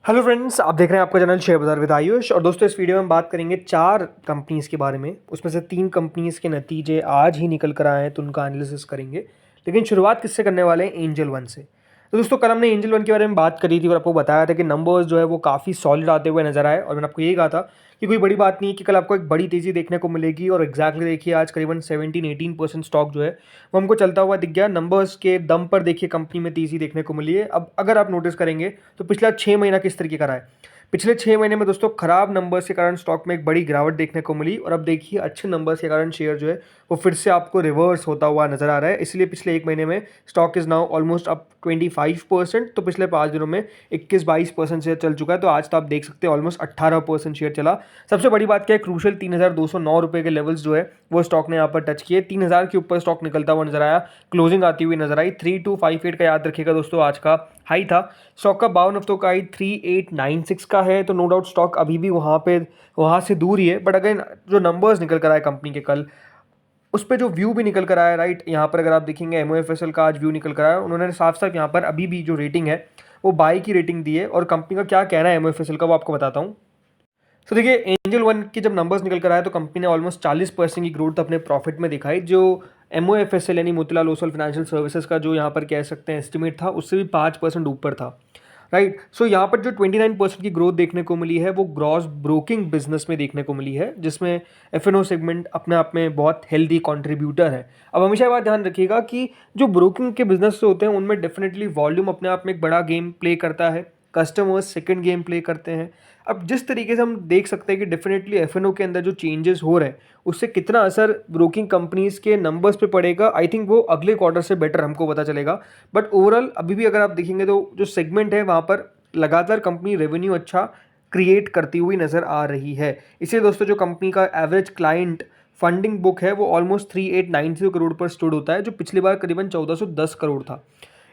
Hello friends, आप देख रहे हैं आपका चैनल शेयर बाजार विद आयुष। और दोस्तों, इस वीडियो में हम बात करेंगे 4 कंपनीज़ के बारे में। उसमें से 3 कंपनीज़ के नतीजे आज ही निकल कर आए हैं, तो उनका एनालिसिस करेंगे। लेकिन शुरुआत किससे करने वाले हैं? एंजल वन से। तो दोस्तों, कल हमने एंजल वन के बारे में बात करी थी और आपको बताया था कि नंबर्स जो है वो काफ़ी सॉलिड आते हुए नजर आए। और मैंने आपको यही कहा था कि कोई बड़ी बात नहीं है कि कल आपको एक बड़ी तेज़ी देखने को मिलेगी। और एग्जैक्टली देखिए, आज करीबन 17-18% स्टॉक जो है वो हमको चलता हुआ दिख गया। नंबर्स के दम पर देखिए कंपनी में तेज़ी देखने को मिली है। अब अगर आप नोटिस करेंगे तो पिछला 6 महीना किस तरीके का रहा है। पिछले 6 महीने में दोस्तों खराब नंबर्स के कारण स्टॉक में एक बड़ी गिरावट देखने को मिली। और अब देखिए, अच्छे नंबर्स के कारण शेयर जो है वो फिर से आपको रिवर्स होता हुआ नजर आ रहा है। इसलिए पिछले 1 महीने में stock is now almost up 25%। तो पिछले 5 दिनों में 21-22% शेयर चल चुका है। तो आज तो आप देख सकते हैं ऑलमोस्ट 18% शेयर चला। सबसे बड़ी बात क्या है, क्रूशल 3,209 रुपये के लेवल्स जो है वो स्टॉक ने यहाँ पर टच किए। 3,000 के ऊपर स्टॉक निकलता हुआ नजर आया, क्लोजिंग आती हुई नजर आई। 3258 का याद रखिएगा दोस्तों, आज का हाई था। स्टॉक का 52 हफ्तों का हाई 3896 का है। तो नो डाउट स्टॉक अभी भी वहाँ से दूर ही है। बट अगेन, जो नंबर्स निकल कर आए कंपनी के कल, उस पर जो व्यू भी निकल कर आया, राइट। यहाँ पर अगर आप देखेंगे एमओएफएसएल का आज व्यू निकल कर आया, उन्होंने साफ साफ यहाँ पर अभी भी जो रेटिंग है वो बाई की रेटिंग दी है। और कंपनी का क्या कहना है एमओएफएसएल का, वो आपको बताता हूँ। तो देखिए, एंजल वन के जब नंबर्स निकल कर आए तो कंपनी ने ऑलमोस्ट 40% की ग्रोथ अपने प्रॉफिट में दिखाई। जो एमओएफएसएल यानी मोतीलाल ओसवाल फाइनेंशियल सर्विसेज का जो यहाँ पर कह सकते हैं एस्टिमेट था, उससे भी 5% ऊपर था, राइट। सो यहाँ पर जो 29% की ग्रोथ देखने को मिली है वो ग्रॉस ब्रोकिंग बिजनेस में देखने को मिली है, जिसमें एफ सेगमेंट अपने आप में बहुत हेल्दी कंट्रीब्यूटर है। अब हमेशा ये बात ध्यान रखिएगा कि जो ब्रोकिंग के बिजनेस होते हैं उनमें डेफिनेटली वॉल्यूम अपने आप में एक बड़ा गेम प्ले करता है, कस्टमर्स सेकंड गेम प्ले करते हैं। अब जिस तरीके से हम देख सकते हैं कि डेफिनेटली एफ के अंदर जो चेंजेस हो रहे हैं उससे कितना असर ब्रोकिंग कंपनीज के नंबर्स पे पड़ेगा, आई थिंक वो अगले क्वार्टर से बेटर हमको पता चलेगा। बट ओवरऑल अभी भी अगर आप देखेंगे तो जो सेगमेंट है वहाँ पर लगातार कंपनी रेवेन्यू अच्छा क्रिएट करती हुई नज़र आ रही है। इसलिए दोस्तों, जो कंपनी का एवरेज क्लाइंट फंडिंग बुक है वो ऑलमोस्ट 3890 करोड़ पर स्टूड होता है, जो पिछली बार करीबन 1410 करोड़ था।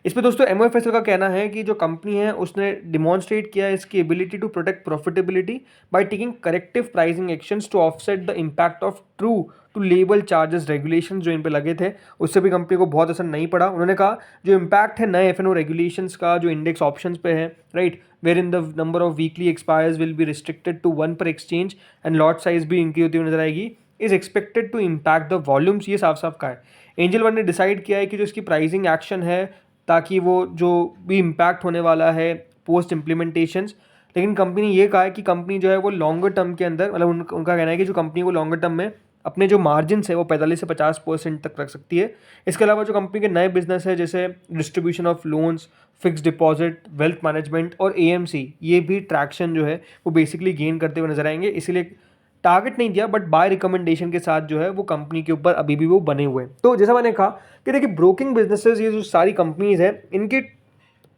इस पे दोस्तों एमओएफएसएल का कहना है कि जो कंपनी है उसने डिमॉन्स्ट्रेट किया है इसकी ability to protect profitability by taking corrective pricing actions to offset the impact of true to label charges regulations जो इन पे लगे थे, उससे भी कंपनी को बहुत असर नहीं पड़ा। उन्होंने कहा जो इम्पैक्ट है नए एफएनओ रेगुलेशंस का जो इंडेक्स ऑप्शंस पे है, right, where in the number of weekly expires will be restricted to 1 per exchange and lot size भी इंक्रीज होती हुई नजर आएगी, is expected to impact the volumes. ये साफ साफ का है। एंजल वन ने डिसाइड किया है कि जो इसकी प्राइसिंग एक्शन है, ताकि वो जो भी इम्पैक्ट होने वाला है पोस्ट इम्प्लीमेंटेशंस, लेकिन कंपनी ने ये कहा है कि कंपनी जो है वो लॉन्गर टर्म के अंदर, मतलब उनका कहना है कि जो कंपनी को लॉन्गर टर्म में अपने जो मार्जिन है वो 45 से 50% तक रख सकती है। इसके अलावा जो कंपनी के नए बिजनेस है जैसे distribution of loans, fix deposit, wealth management और एएमसी, ये भी ट्रैक्शन जो है वो बेसिकली गेन करते हुए नजर आएंगे। इसीलिए टारगेट नहीं दिया, बट बाय रिकमेंडेशन के साथ जो है वो कंपनी के ऊपर अभी भी वो बने हुए हैं। तो जैसा मैंने कहा कि देखिए, ब्रोकिंग बिजनेसेस, ये जो सारी कंपनीज है, इनके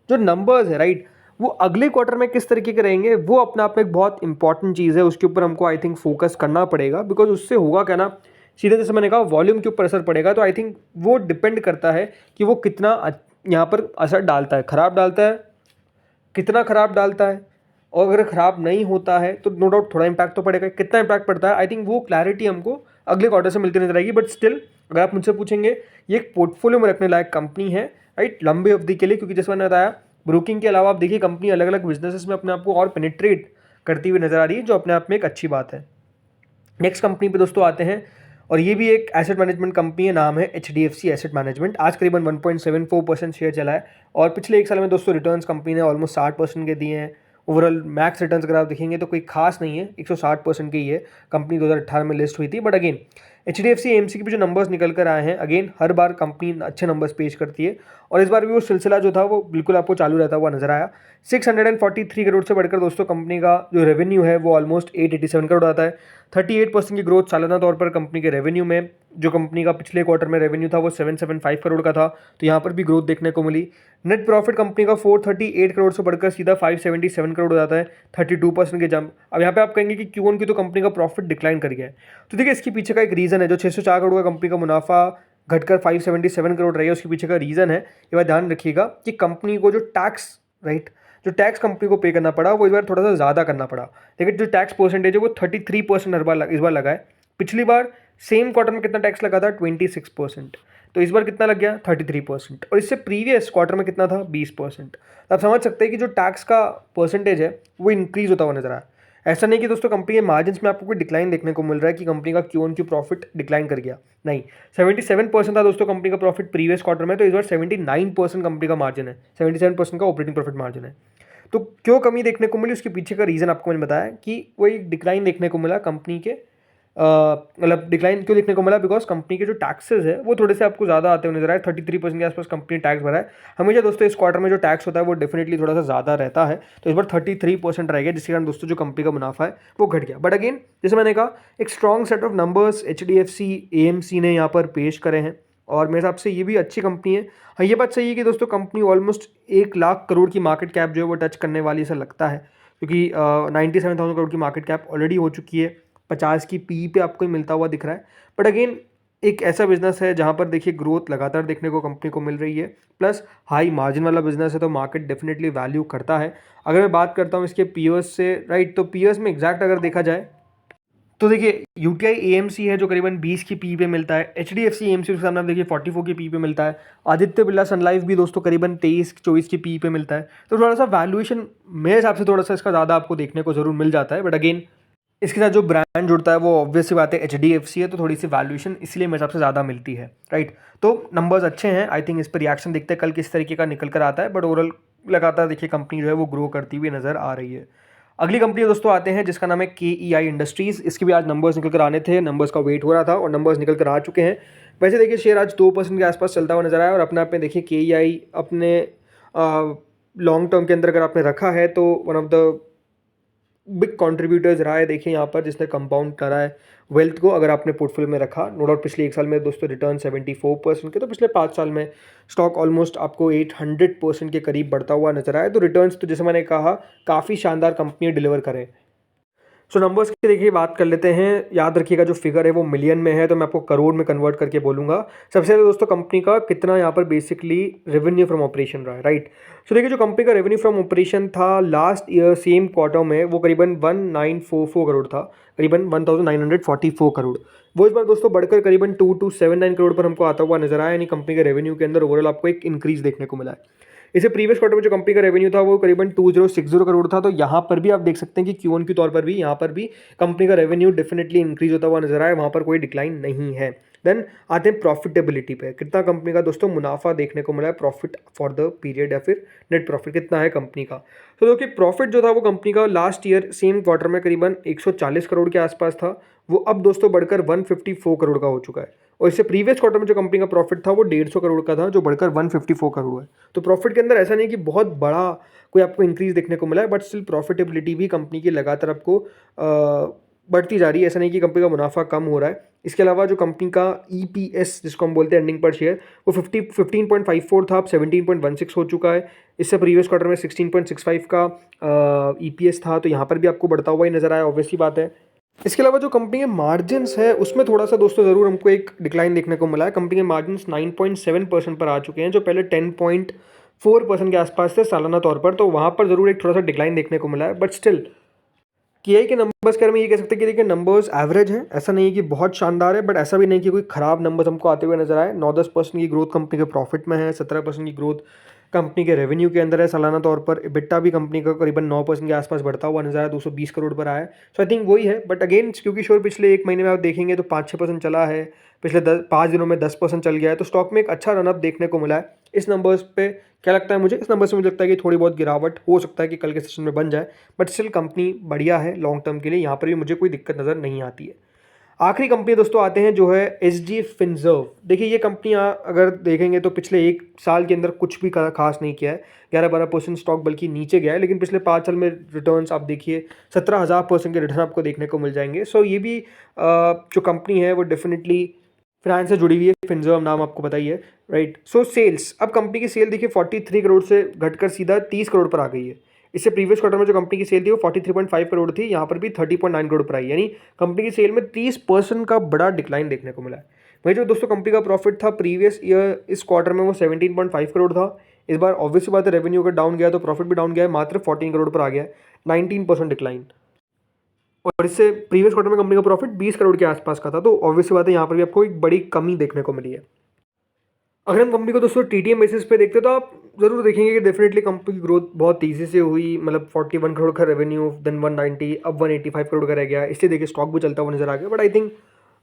जो नंबर्स है, राइट, वो अगले क्वार्टर में किस तरीके के रहेंगे वो अपने आप में एक बहुत इंपॉर्टेंट चीज़ है। उसके ऊपर हमको आई थिंक फोकस करना पड़ेगा, बिकॉज उससे होगा क्या ना, सीधे जैसे मैंने कहा वॉल्यूम के ऊपर असर पड़ेगा। तो आई थिंक वो डिपेंड करता है कि वो कितना यहाँ पर असर डालता है, खराब डालता है, कितना खराब डालता है। और अगर खराब नहीं होता है तो नो डाउट थोड़ा इंपैक्ट तो पड़ेगा। कितना इंपैक्ट पड़ता है, आई थिंक वो क्लैरिटी हमको अगले क्वार्टर से मिलती नजर आएगी। बट स्टिल, अगर आप मुझसे पूछेंगे, ये एक पोर्टफोलियो में रखने लायक कंपनी है, राइट, लंबे अवधि के लिए। क्योंकि जैसे मैंने बताया, ब्रोकिंग के अलावा आप देखिए कंपनी अलग अलग बिजनेसेस में अपने आप को और पेनिट्रेट करती हुई नजर आ रही है, जो अपने आप में एक अच्छी बात है। नेक्स्ट कंपनी पे दोस्तों आते हैं, और ये भी एक एसेट मैनेजमेंट कंपनी है, नाम है एचडीएफसी एसेट मैनेजमेंट। आज करीबन 1.74% शेयर चला है। और पिछले 1 साल में दोस्तों रिटर्न्स कंपनी ने ऑलमोस्ट 60% के दिए हैं। ओवरऑल मैक्स रिटर्न्स अगर आप देखेंगे तो कोई खास नहीं है, 160% की है। कंपनी 2018 में लिस्ट हुई थी। बट अगेन, एचडीएफसी एएमसी के भी जो नंबर्स निकल कर आए हैं, अगेन हर बार कंपनी अच्छे नंबर्स पेश करती है। और इस बार भी वो सिलसिला जो था वो बिल्कुल आपको चालू रहता हुआ नजर आया। 643 करोड़ से बढ़कर दोस्तों कंपनी का जो रेवेन्यू है वो ऑलमोस्ट 887 करोड़ आता है। 38% की ग्रोथ सालाना तौर पर कंपनी के रेवेन्यू में। जो कंपनी का पिछले क्वार्टर में रेवेन्यू था वो 775 करोड़ का था, तो यहाँ पर भी ग्रोथ देखने को मिली। नेट प्रॉफिट कंपनी का 438 करोड़ से बढ़कर सीधा 577 करोड़ हो जाता है, 32% के जंप। अब यहाँ पे आप कहेंगे कि क्यों की तो कंपनी का प्रॉफिट डिक्लाइन कर गया है। तो देखिए, इसके पीछे का एक रीज़न है। जो 604 करोड़ का कंपनी का मुनाफा घटकर 577 करोड़ रही है, उसके पीछे का रीज़न है, ये बात ध्यान रखिएगा कि कंपनी को जो टैक्स, राइट, जो टैक्स कंपनी को पे करना पड़ा वो इस बार थोड़ा सा ज़्यादा करना पड़ा। लेकिन जो टैक्स परसेंटेज है वो 33% इस बार लगा है। पिछली बार सेम क्वार्टर में कितना टैक्स लगा था? 26%। तो इस बार कितना लग गया 33%, और इससे प्रीवियस क्वार्टर में कितना था 20%। आप समझ सकते हैं कि जो टैक्स का परसेंटेज है वो इंक्रीज होता हुआ नजर आया। ऐसा नहीं कि दोस्तों कंपनी के मार्जिन्स में आपको कोई डिक्लाइन देखने को मिल रहा है कि कंपनी का Q on Q profit decline कर गया, नहीं। 77% था दोस्तों कंपनी का प्रॉफिट प्रीवियस क्वार्टर में, तो इस बार 79% कंपनी का मार्जिन है, 77% का ऑपरेटिंग प्रॉफिट मार्जिन है। तो क्यों कमी देखने को मिली, उसके पीछे का रीज़न आपको मैंने बताया कि वही डिक्लाइन देखने को मिला कंपनी के, मतलब डिक्लाइन क्यों देखने को मिला, बिकॉज कंपनी के जो टैक्सेस है वो थोड़े से आपको ज़्यादा आते हुए नजर आए। 33% के आसपास कंपनी टैक्स भरा है। हमेशा दोस्तों इस क्वार्टर में जो टैक्स होता है वो डेफिनेटली थोड़ा सा ज़्यादा रहता है, तो इस बार 33% रह गया, जिसके कारण दोस्तों जो कंपनी का मुनाफा है वो घट गया। बट अगेन जैसे मैंने कहा, एक strong set of numbers HDFC AMC ने यहाँ पर पेश करे हैं, और मेरे हिसाब से ये भी अच्छी कंपनी है। हाँ, ये बात सही है कि दोस्तों कंपनी ऑलमोस्ट 1 लाख करोड़ की मार्केट कैप जो है वो टच करने वाली ऐसा लगता है, क्योंकि 97,000 करोड़ की मार्केट कैप ऑलरेडी हो चुकी है। 50 की पी पे आपको ही मिलता हुआ दिख रहा है। बट अगेन एक ऐसा बिजनेस है जहाँ पर देखिए ग्रोथ लगातार देखने को कंपनी को मिल रही है, प्लस हाई मार्जिन वाला बिजनेस है, तो मार्केट डेफिनेटली वैल्यू करता है। अगर मैं बात करता हूँ इसके पीयर्स से, राइट, तो पीयर्स में एग्जैक्ट अगर देखा जाए तो देखिए UTI AMC है जो करीबन 20 की पी पे मिलता है, HDFC AMC उसके सामने आप देखिए 44 की पी पे मिलता है, आदित्य बिरला सन लाइफ भी दोस्तों करीबन 23-24 की पी पे मिलता है। तो थोड़ा सा वैल्यूएशन मेरे हिसाब से थोड़ा सा इसका ज़्यादा आपको देखने को जरूर मिल जाता है। बट अगेन इसके साथ जो ब्रांड जुड़ता है वो ऑब्वियस सी बात है HDFC है, तो थोड़ी सी वैल्यूएशन इसलिए मेरे हिसाब से ज़्यादा मिलती है, राइट। तो नंबर्स अच्छे हैं, आई थिंक इस पर रिएक्शन देखते हैं कल किस तरीके का निकल कर आता है। बट ओवरऑल लगातार देखिए कंपनी जो है वो ग्रो करती हुई नज़र आ रही है। अगली कंपनी दोस्तों आते हैं जिसका नाम है KEI इंडस्ट्रीज़। इसके भी आज नंबर्स निकल कर आने थे, नंबर्स का वेट हो रहा था और नंबर्स निकल कर आ चुके हैं। वैसे देखिए शेयर आज 2% के आसपास चलता हुआ नजर आया, और अपने आप में देखिए KEI अपने लॉन्ग टर्म के अंदर अगर आपने रखा है तो one of the big contributors रहा है, देखिए यहाँ पर, जिसने कंपाउंड करा है वेल्थ को अगर आपने पोर्टफोलियो में रखा। नो डाउट पिछले 1 साल में दोस्तों रिटर्न 74% के, तो पिछले 5 साल में स्टॉक ऑलमोस्ट आपको 800% के करीब बढ़ता हुआ नजर आया। तो रिटर्न्स तो जैसे मैंने कहा काफ़ी शानदार कंपनी डिलीवर करें। सो नंबर्स की देखिए बात कर लेते हैं। याद रखिएगा जो फिगर है वो मिलियन में है, तो मैं आपको करोड़ में कन्वर्ट करके बोलूँगा। सबसे पहले दोस्तों कंपनी का कितना यहाँ पर बेसिकली रेवेन्यू फ्रॉम ऑपरेशन रहा है, राइट। सो देखिए जो कंपनी का रेवेन्यू फ्रॉम ऑपरेशन था लास्ट ईयर सेम क्वार्टर में वो करीबन 1944 करोड़ था, करीबन 1944 करोड़। वो इस बार दोस्तों बढ़कर करीबन 2279 करोड़ पर हमको आता हुआ नजर आया, यानी कंपनी के रेवेन्यू के अंदर ओवरऑल आपको एक इंक्रीज देखने को मिला है। इसे प्रीवियस क्वार्टर में जो कंपनी का रेवेन्यू था वो करीबन 2060 करोड़ था, तो यहाँ पर भी आप देख सकते हैं कि क्यू ऑन क्यू तौर पर भी यहाँ पर भी कंपनी का रेवेन्यू डेफिनेटली इंक्रीज होता हुआ नजर आया, वहाँ पर कोई डिक्लाइन नहीं है। देन आते हैं प्रॉफिटेबिलिटी पे, कितना कंपनी का दोस्तों मुनाफा देखने को मिला है, प्रॉफिट फॉर द पीरियड या फिर नेट प्रॉफिट कितना है कंपनी का। तो देखिए प्रॉफिट जो था वो कंपनी का लास्ट ईयर सेम क्वार्टर में करीबन 140 करोड़ के आसपास था, वो अब दोस्तों बढ़कर 154 करोड़ का हो चुका है। और इससे प्रीवियस क्वार्टर में जो कंपनी का प्रॉफिट था वो 150 करोड़ का था, जो बढ़कर 154 करोड़ है। तो प्रॉफिट के अंदर ऐसा नहीं कि बहुत बड़ा कोई आपको इंक्रीज देखने को मिला है, बट स्टिल प्रॉफिटेबिलिटी भी कंपनी की लगातार आपको बढ़ती जा रही है। ऐसा नहीं कि कंपनी का मुनाफा कम हो रहा है। इसके अलावा जो कंपनी का EPS जिसको हम बोलते हैं एंडिंग पर शेयर, वो 15.54 था, अब 17.16 हो चुका है। इससे प्रीवियस क्वार्टर में 16.65 का EPS था, तो यहाँ पर भी आपको बढ़ता हुआ ही नजर आया, ऑब्वियसली बात है। इसके अलावा जो कंपनी के मार्जिन्स है उसमें थोड़ा सा दोस्तों ज़रूर हमको एक डिक्लाइन देखने को मिला है। कंपनी के मार्जिन्स 9.7% पर आ चुके हैं, जो पहले 10.4% के आसपास थे सालाना तौर पर, तो वहाँ पर ज़रूर एक थोड़ा सा डिक्लाइन देखने को मिला है। बट स्टिल KI के नंबर्स के बारे में ये कह सकते हैं कि देखिए नंबर्स एवरेज हैं, ऐसा नहीं है कि बहुत शानदार है, बट ऐसा भी नहीं कि कोई खराब नंबर्स हमको आते हुए नजर आए। 9-10% की ग्रोथ कंपनी के प्रॉफिट में है, 17% की ग्रोथ कंपनी के रेवेन्यू के अंदर है सालाना तौर पर। EBITDA भी कंपनी का करीबन 9% के आसपास बढ़ता हुआ नजर आया, 220 करोड़ पर आया है। सो आई थिंक वही है। बट अगेन क्योंकि श्योर पिछले 1 महीने में आप देखेंगे तो 5-6% चला है, पिछले 5 दिनों में 10% चल गया है, तो स्टॉक में एक अच्छा रनअप देखने को मिला है। इस नंबर्स पे क्या लगता है मुझे, इस नंबर से मुझे लगता है कि थोड़ी बहुत गिरावट हो सकता है कि कल के सेशन में बन जाए, बट स्टिल कंपनी बढ़िया है लॉन्ग टर्म के लिए, यहाँ पर भी मुझे कोई दिक्कत नज़र नहीं आती है। आखिरी कंपनी दोस्तों आते हैं जो है SG Finserv। देखिए ये कंपनी अगर देखेंगे तो पिछले 1 साल के अंदर कुछ भी खास नहीं किया है, 11-12% स्टॉक बल्कि नीचे गया है, लेकिन पिछले 5 साल में रिटर्न्स आप देखिए 17,000% के रिटर्न आपको देखने को मिल जाएंगे। सो ये भी जो कंपनी है वो डेफिनेटली फाइनेंस से जुड़ी हुई है, फिनजर्व नाम आपको पता ही है, राइट। सो सेल्स, अब कंपनी की सेल देखिए 43 करोड़ से घटकर सीधा 30 करोड़ पर आ गई है। इससे प्रीवियस क्वार्टर में जो कंपनी की सेल थी वो 43.5 करोड़ थी, यहाँ पर भी 30.9 करोड़ पर आई, यानी कंपनी की सेल में 30% का बड़ा डिक्लाइन देखने को मिला है। वही जो दोस्तों कंपनी का प्रॉफिट था प्रीवियस ईयर इस क्वार्टर में वो 17.5 करोड़ था। इस बार ऑब्वियसली बात है रेवेन्यू अगर डाउन गया तो प्रॉफिट भी डाउन गया है, मात्र 14 करोड़ पर आ गया है, 19% डिक्लाइन। और इससे प्रीवियस क्वार्टर में कंपनी का प्रॉफिट 20 करोड़ के आसपास का था, तो ऑब्वियसली बात है यहाँ पर भी आपको एक बड़ी कमी देखने को मिली है। अगर हम कंपनी को दोस्तों टीटीएम बेसिस पे देखते हैं तो आप ज़रूर देखेंगे कि डेफिनेटली कंपनी की ग्रोथ बहुत तेज़ी से हुई, मतलब 41 करोड़ का रेवेन्यू, देन 190, अब 185 करोड़ का रह गया। इसलिए देखिए स्टॉक भी चलता हुआ नजर आ गया। बट आई थिंक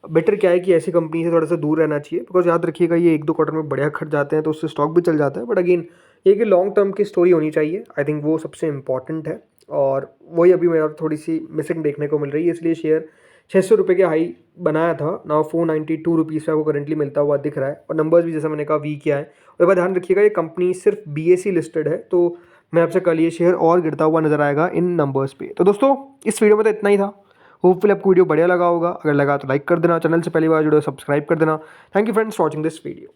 बेटर क्या है कि ऐसी कंपनी से थोड़ा सा दूर रहना चाहिए, बिकॉज याद रखिएगा ये 1-2 क्वार्टर में बढ़िया खट जाते हैं तो उससे स्टॉक भी चल जाता है। बट अगेन ये कि लॉन्ग टर्म की स्टोरी होनी चाहिए, आई थिंक वो सबसे इंपॉर्टेंट है। और वही अभी मेरा थोड़ी सी मिसिंग देखने को मिल रही है, इसलिए शेयर 600 रुपये के हाई बनाया था, नाउ 492 रुपीज़ पे आपको करंटली मिलता हुआ दिख रहा है। और नंबर्स भी जैसा मैंने कहा वीक किया है। और एक बार ध्यान रखिएगा ये कंपनी सिर्फ BSE लिस्टेड है, तो मैं आपसे कल ये शेयर और गिरता हुआ नजर आएगा इन नंबर्स पे। तो दोस्तों इस वीडियो में तो इतना ही था। होपफुली आपको वीडियो बढ़िया लगा होगा। अगर लगा तो लाइक कर देना, चैनल से पहली बार जुड़े हो सब्सक्राइब कर देना। Thank you friends for watching this video.